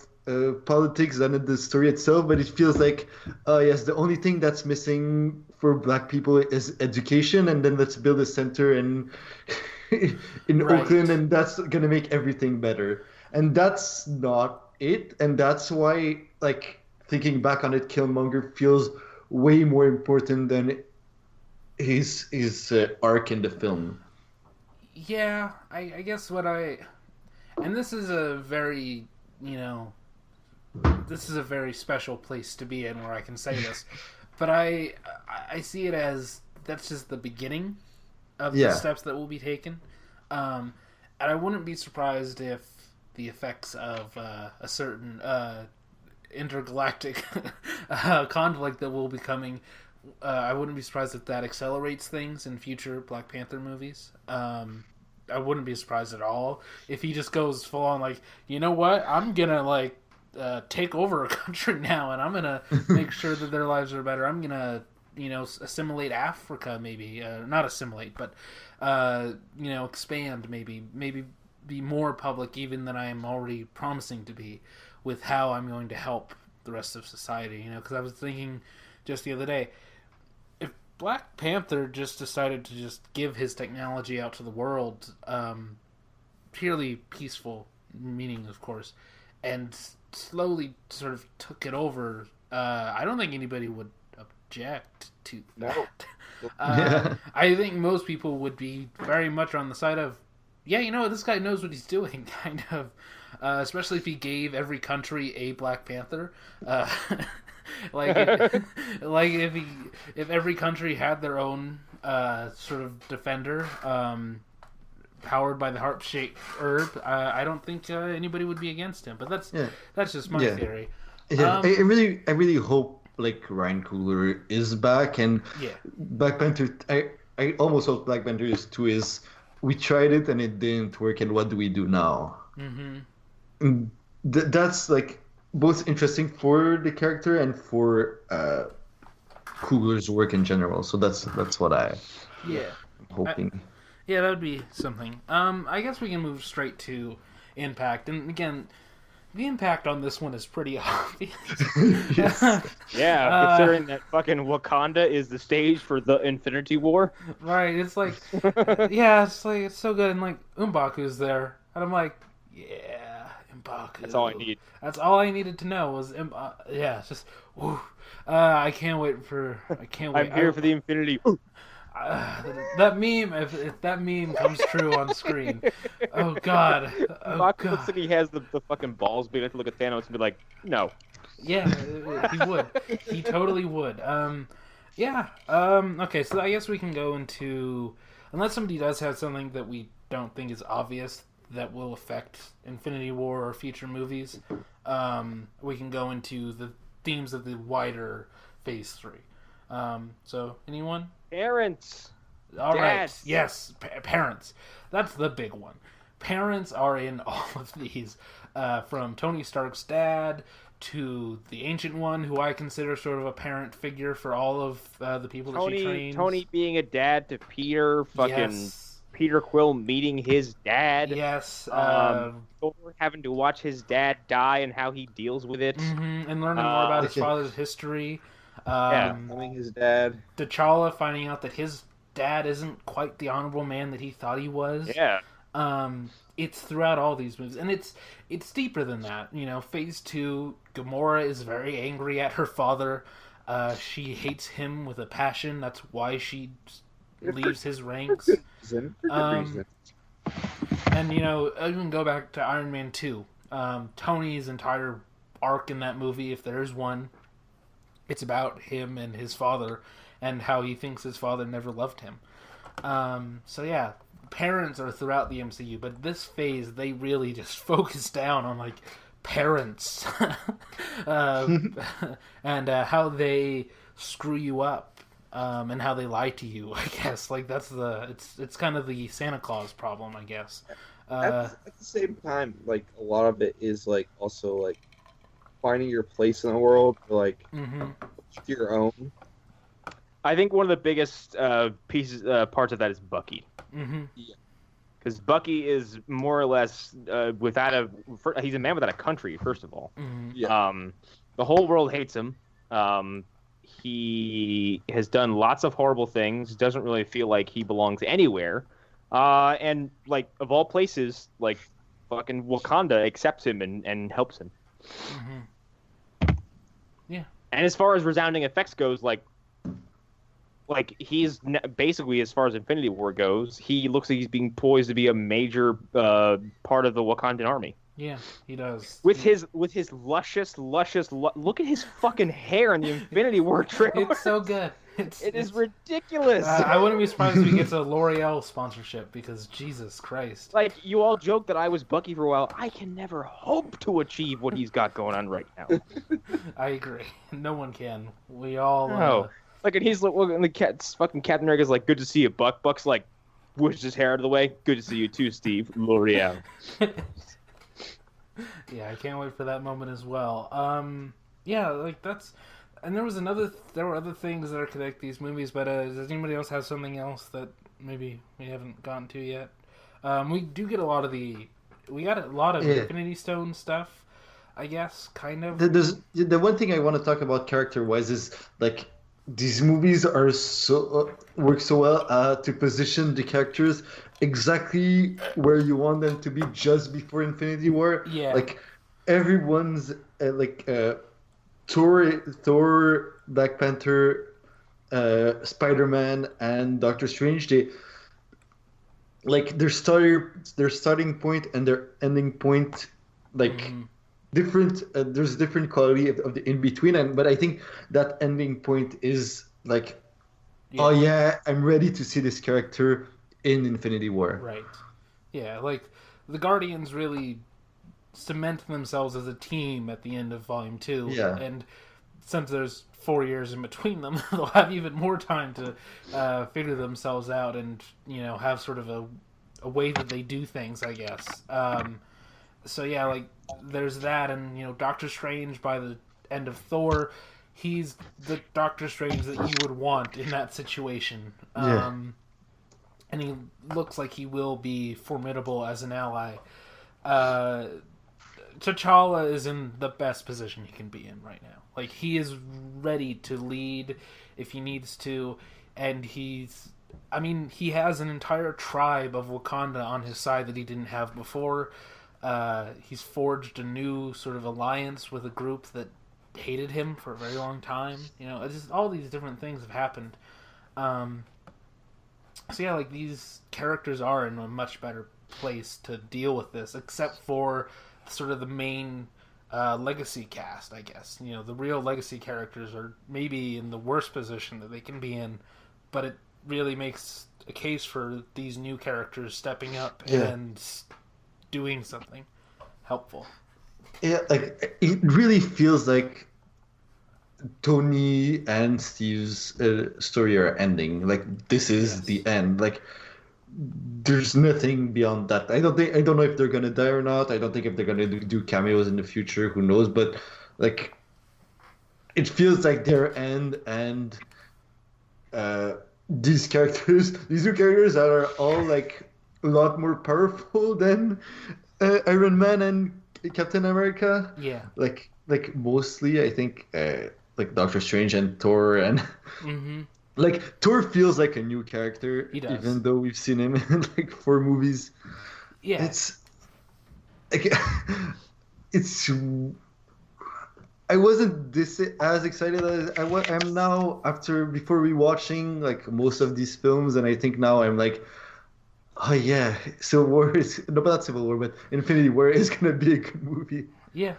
politics than the story itself, but it feels like, yes, the only thing that's missing for Black people is education, and then let's build a center in Oakland, and that's gonna make everything better. And that's not it, and that's why, like, thinking back on it, Killmonger feels way more important than his arc in the film. Yeah, I guess and this is a very, this is a very special place to be in where I can say this, but I see it as that's just the beginning of the steps that will be taken, and I wouldn't be surprised if the effects of a certain intergalactic conflict that will be coming, I wouldn't be surprised if that accelerates things in future Black Panther movies. I wouldn't be surprised at all if he just goes full on, like, you know what, I'm gonna take over a country now, and I'm gonna make sure that their lives are better. I'm gonna assimilate Africa, maybe not assimilate, but expand, maybe be more public even than I am already promising to be with how I'm going to help the rest of society. Because I was thinking just the other day, if Black Panther just decided to just give his technology out to the world, purely peaceful meaning, of course, and slowly sort of took it over, I don't think anybody would object to that. I think most people would be very much on the side of, this guy knows what he's doing, kind of. Especially if he gave every country a Black Panther. If every country had their own sort of defender, powered by the heart-shaped herb, I don't think anybody would be against him. But that's just my theory. Yeah, I really hope Ryan Coogler is back, and Black Panther. I almost hope Black Panther 2 is, we tried it and it didn't work, and what do we do now? Mm-hmm. That's both interesting for the character and for Coogler's work in general. So that's what I'm hoping. That would be something. I guess we can move straight to Impact, and again, the impact on this one is pretty obvious. Considering that fucking Wakanda is the stage for the Infinity War. Right, it's like, it's so good, and M'Baku's there, and I'm like, M'Baku. That's all I need. That's all I needed to know was it's just, woo. I can't wait. I'm here for the Infinity. That meme, if that meme comes true on screen, oh god. M'Baku looks like he has the fucking balls big enough to look at Thanos and be like, no. Yeah, he would. He totally would. Okay, so I guess we can go into, unless somebody does have something that we don't think is obvious that will affect Infinity War or future movies, we can go into the themes of the wider Phase 3. So, anyone? Parents. All right. Dads. Yes, parents. That's the big one. Parents are in all of these, from Tony Stark's dad to the Ancient One, who I consider sort of a parent figure for all of the people that she trains. Tony being a dad to Peter, fucking Yes. Peter Quill meeting his dad. Yes. Thor having to watch his dad die and how he deals with it. And learning more about his father's history. Becoming his dad. T'Challa finding out that his dad isn't quite the honorable man that he thought he was. Yeah. It's throughout all these movies, and it's deeper than that. You know, Phase 2, Gamora is very angry at her father. She hates him with a passion. That's why she leaves his ranks. And you know, even go back to Iron Man 2. Tony's entire arc in that movie, if there's one, it's about him and his father and how he thinks his father never loved him. So yeah, parents are throughout the MCU, but this phase they really just focus down on like parents and how they screw you up and how they lie to you. I guess like that's it's kind of the Santa Claus problem, I guess. At the same time, like a lot of it is like also like finding your place in the world, like your own. I think one of the biggest parts of that is Bucky. Because Bucky is more or less he's a man without a country, first of all. The whole world hates him. He has done lots of horrible things, doesn't really feel like he belongs anywhere. And, like, of all places, like, fucking Wakanda accepts him and helps him. Yeah. And as far as resounding effects goes, like he's basically, as far as Infinity War goes, he looks like he's being poised to be a major part of the Wakandan army. Yeah, he does. With his luscious look at his fucking hair in the Infinity War trailer. It's so good. It is ridiculous. I wouldn't be surprised if he gets a L'Oreal sponsorship because Jesus Christ. Like, you all joke that I was Bucky for a while. I can never hope to achieve what he's got going on right now. I agree. No one can. We all. No. Like, and he's looking, the fucking Captain America's like, good to see you, Buck. Buck's like, whooshes his hair out of the way. Good to see you too, Steve. L'Oreal. Yeah, I can't wait for that moment as well. Yeah, like that's. And there were other things that are connected to these movies, but does anybody else have something else that maybe we haven't gotten to yet? We got a lot of Infinity Stone stuff, I guess, kind of. The one thing I want to talk about character-wise is, like, these movies are work so well to position the characters exactly where you want them to be just before Infinity War. Yeah. Like, everyone's, Thor, Black Panther, Spider-Man, and Doctor Strange, their starting point and their ending point, like, different. There's different quality of the in between, but I think that ending point is like, oh yeah, I'm ready to see this character in Infinity War. Right. Yeah, like the Guardians really cement themselves as a team at the end of Volume 2. Yeah. And since there's 4 years in between them, they'll have even more time to figure themselves out and, you know, have sort of a way that they do things, I guess. So yeah, like there's that, and, you know, Doctor Strange by the end of Thor, he's the Doctor Strange that you would want in that situation. And he looks like he will be formidable as an ally. T'Challa is in the best position he can be in right now. Like, he is ready to lead if he needs to, and he has an entire tribe of Wakanda on his side that he didn't have before. He's forged a new sort of alliance with a group that hated him for a very long time. You know, just all these different things have happened. So yeah, like, these characters are in a much better place to deal with this, except for sort of the main legacy cast, I guess. You know, the real legacy characters are maybe in the worst position that they can be in, but it really makes a case for these new characters stepping up and doing something helpful. Yeah, like, it really feels like Tony and Steve's story are ending. Like this is the end. Like there's nothing beyond that. I don't know if they're gonna die or not. I don't think if they're gonna do cameos in the future. Who knows? But like, it feels like their end, and these two characters that are all like a lot more powerful than Iron Man and Captain America. Yeah. Like mostly, I think like Doctor Strange and Thor and. Like Thor feels like a new character, He does. even though we've seen him in like 4 movies. Yeah, It's like it's. I wasn't as excited as I'm now before rewatching like most of these films, and I think now I'm like, oh yeah, Civil War is but not Civil War, but Infinity War is gonna be a good movie. Yeah,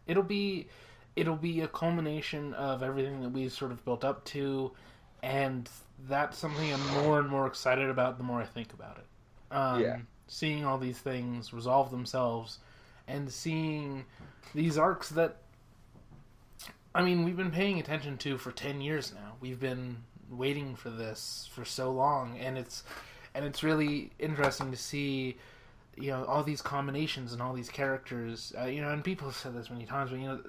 it'll be a culmination of everything that we've sort of built up to. And that's something I'm more and more excited about the more I think about it. Seeing all these things resolve themselves and seeing these arcs that, I mean, we've been paying attention to for 10 years now. We've been waiting for this for so long, and it's really interesting to see, you know, all these combinations and all these characters. You know, and people have said this many times, but, you know,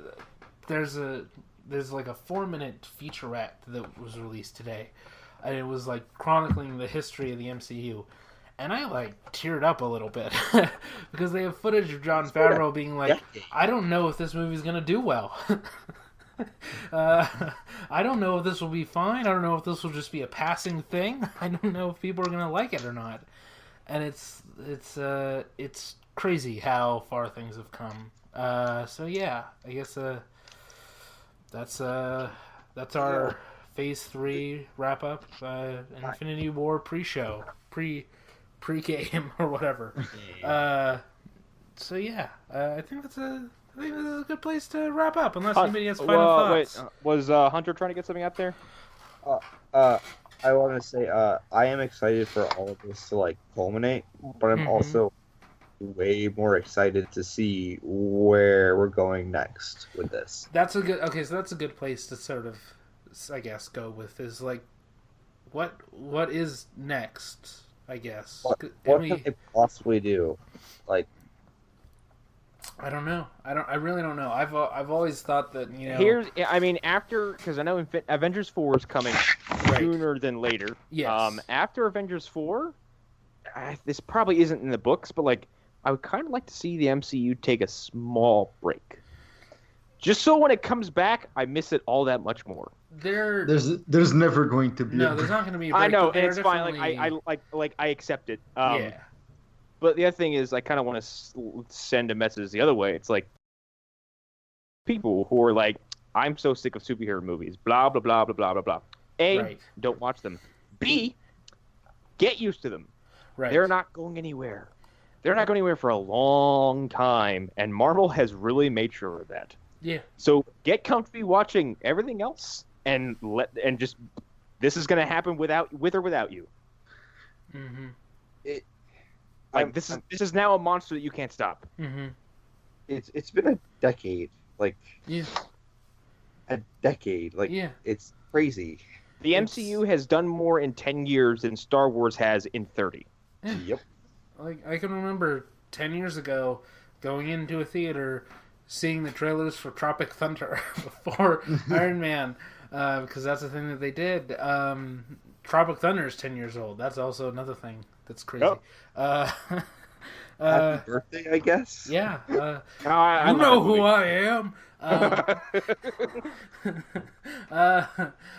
there's like a 4-minute featurette that was released today, and it was like chronicling the history of the MCU, and I like teared up a little bit because they have footage of Jon Favreau being like, I don't know if this movie's gonna do well. I don't know if this will be fine. I don't know if this will just be a passing thing. I don't know if people are gonna like it or not. And it's crazy how far things have come. So yeah, I guess that's our Phase 3 wrap up. Infinity War pre-show, pre-game or whatever. So yeah, I think this is a good place to wrap up. Unless anybody has final thoughts. Wait, was Hunter trying to get something out there? I want to say I am excited for all of this to like culminate, but I'm also way more excited to see where we're going next with this. That's a good place to sort of, I guess, go with is like, what is next? I guess. What can they possibly do? Like, I don't know. I really don't know. I've always thought that, you know. After, because I know Avengers 4 is coming sooner than later. Yes. After Avengers 4, this probably isn't in the books, but like, I would kind of like to see the MCU take a small break, just so when it comes back, I miss it all that much more. There's never going to be. No, there's not going to be a break. I know, and it's fine. Like I accept it. Yeah. But the other thing is, I kind of want to send a message the other way. It's like people who are like, I'm so sick of superhero movies. Blah blah blah blah blah blah blah. A, don't watch them. B, get used to them. Right. They're not going anywhere. They're not going anywhere for a long time, and Marvel has really made sure of that. Yeah. So get comfy watching everything else, and just this is going to happen with or without you. Mm-hmm. This is now a monster that you can't stop. Mm-hmm. It's been a decade, like a decade, like it's crazy. The MCU has done more in 10 years than Star Wars has in 30. Yeah. Yep. Like I can remember 10 years ago going into a theater, seeing the trailers for Tropic Thunder before Iron Man, because that's the thing that they did. Tropic Thunder is 10 years old. That's also another thing that's crazy. Oh. Happy birthday, I guess. Yeah. I you know who I am.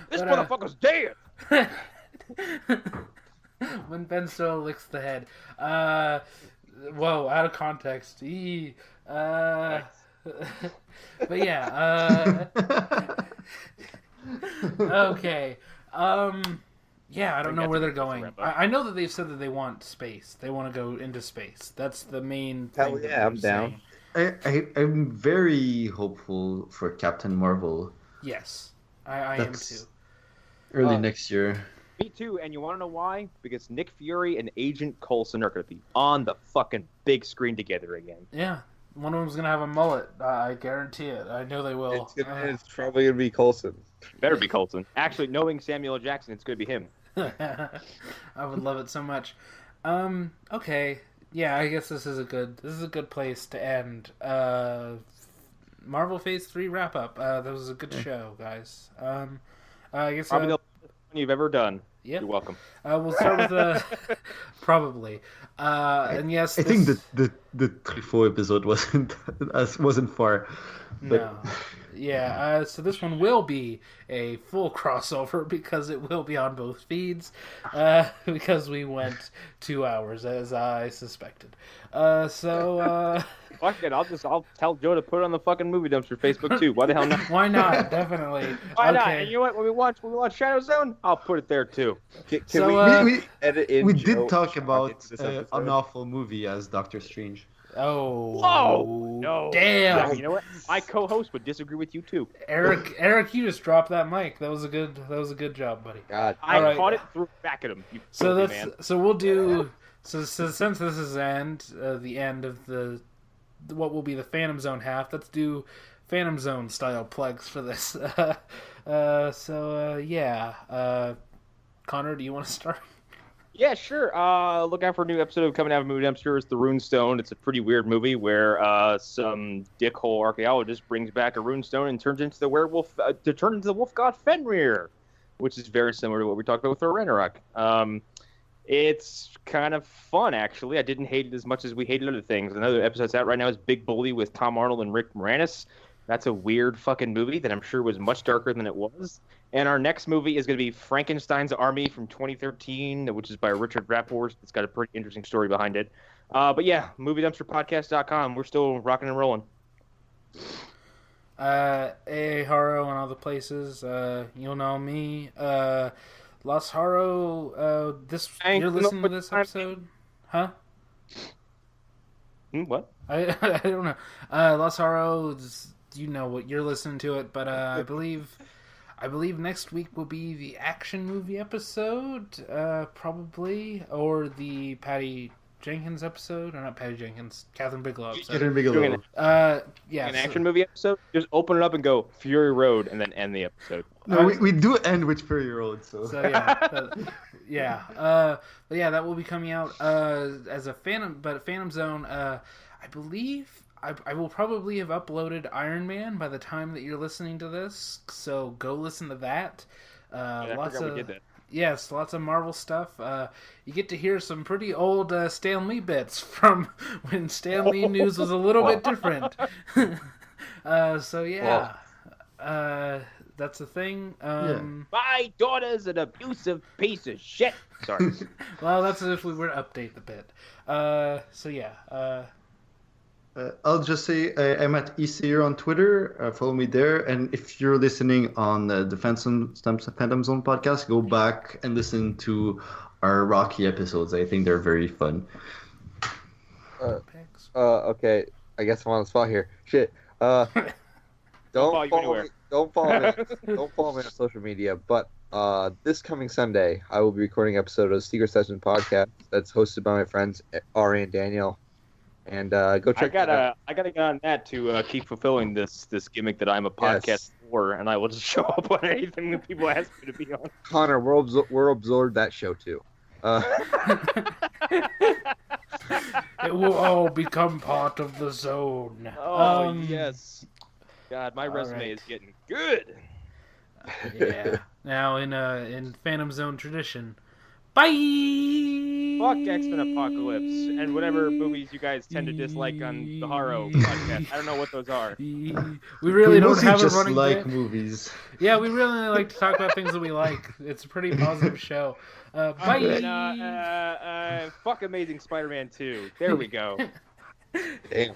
This motherfucker's dead. When Ben Stiller licks the head. Whoa, out of context. But yeah. Okay. Yeah, I don't know where they're going. I know that they've said that they want space. They want to go into space. That's the main thing. Hell yeah, I'm down. I'm very hopeful for Captain Marvel. Yes, I am too. Early next year. Me too, and you want to know why? Because Nick Fury and Agent Coulson are going to be on the fucking big screen together again. Yeah, one of them's going to have a mullet. I guarantee it. I know they will. It's probably going to be Coulson. Better be Coulson. Actually, knowing Samuel L. Jackson, it's going to be him. I would love it so much. Okay. Yeah, I guess this is a good place to end. Marvel Phase 3 wrap up. That was a good show, guys. I guess Probably the best one you've ever done. Yeah. You're welcome. We'll start with probably. And yes, I think the Truffaut episode wasn't far. But... No. Yeah, so this one will be a full crossover because it will be on both feeds because we went 2 hours as I suspected. Fuck it, I'll tell Joe to put it on the fucking Movie Dumpster Facebook too. Why the hell not? Why not? Definitely. Why not? And you know what? When we watch Shadow Zone, I'll put it there too. Can we edit in? We Joe did talk about this episode? an awful movie as Doctor Strange. Oh. Whoa! No. Damn. Yeah, you know what? My co-host would disagree with you too. Eric, you just dropped that mic. That was a good job, buddy. God. I caught it threw it back at him. You filthy man. So we'll do. So since this is the end of the what will be the Phantom Zone half, let's do Phantom Zone style plugs for this. Yeah. Connor, do you want to start? Yeah, sure. Look out for a new episode coming out of Movie Dumpster. It's The Runestone. It's a pretty weird movie where some dickhole archaeologist brings back a runestone and turns into the werewolf to turn into the wolf god Fenrir, which is very similar to what we talked about with Thor Ragnarok. It's kind of fun, actually. I didn't hate it as much as we hated other things. Another episode's out right now is Big Bully with Tom Arnold and Rick Moranis. That's a weird fucking movie that I'm sure was much darker than it was. And our next movie is going to be Frankenstein's Army from 2013, which is by Richard Rapport. It's got a pretty interesting story behind it. But yeah, MovieDumpsterPodcast.com. We're still rocking and rolling. Harrow and all the places. You'll know me. Los Harrow. You're listening to this episode, huh? What? I don't know. Los Harrow. You know what you're listening to it, but I believe next week will be the action movie episode, probably, or the Patty Jenkins episode, or not Patty Jenkins, Catherine Bigelow episode. Catherine Bigelow. Yeah, an action movie episode. Just open it up and go Fury Road, and then end the episode. No, we do end with Fury Road, so yeah, but yeah, that will be coming out as a Phantom Zone. I believe. I will probably have uploaded Iron Man by the time that you're listening to this, so go listen to that. I forgot we did that. Yes, lots of Marvel stuff. You get to hear some pretty old Stan Lee bits from when Stan Lee news was a little bit different. So yeah, that's the thing. My daughter's an abusive piece of shit. Sorry. Well, that's if we were to update the bit. So yeah. I'll just say I'm at Sayour on Twitter. Follow me there. And if you're listening on the Phantom Zone podcast, go back and listen to our Rocky episodes. I think they're very fun. Okay. I guess I'm on the spot here. Shit. Don't follow me. Don't follow me on social media. But this coming Sunday, I will be recording an episode of the Secret Session podcast that's hosted by my friends Ari and Daniel. And go check that out. I gotta get on that to keep fulfilling this gimmick that I'm a podcast for, and I will just show up on anything that people ask me to be on. Connor, we're absorbed that show too. It will all become part of the zone. Oh yes, God, my resume is getting good. Yeah. Now in Phantom Zone tradition. Bye. Fuck X-Men Apocalypse and whatever movies you guys tend to dislike on the Harrow podcast. I don't know what those are. We really don't have a running like bit. Movies. Yeah, we really like to talk about things that we like. It's a pretty positive show. Bye. And, fuck Amazing Spider-Man 2. There we go. Damn.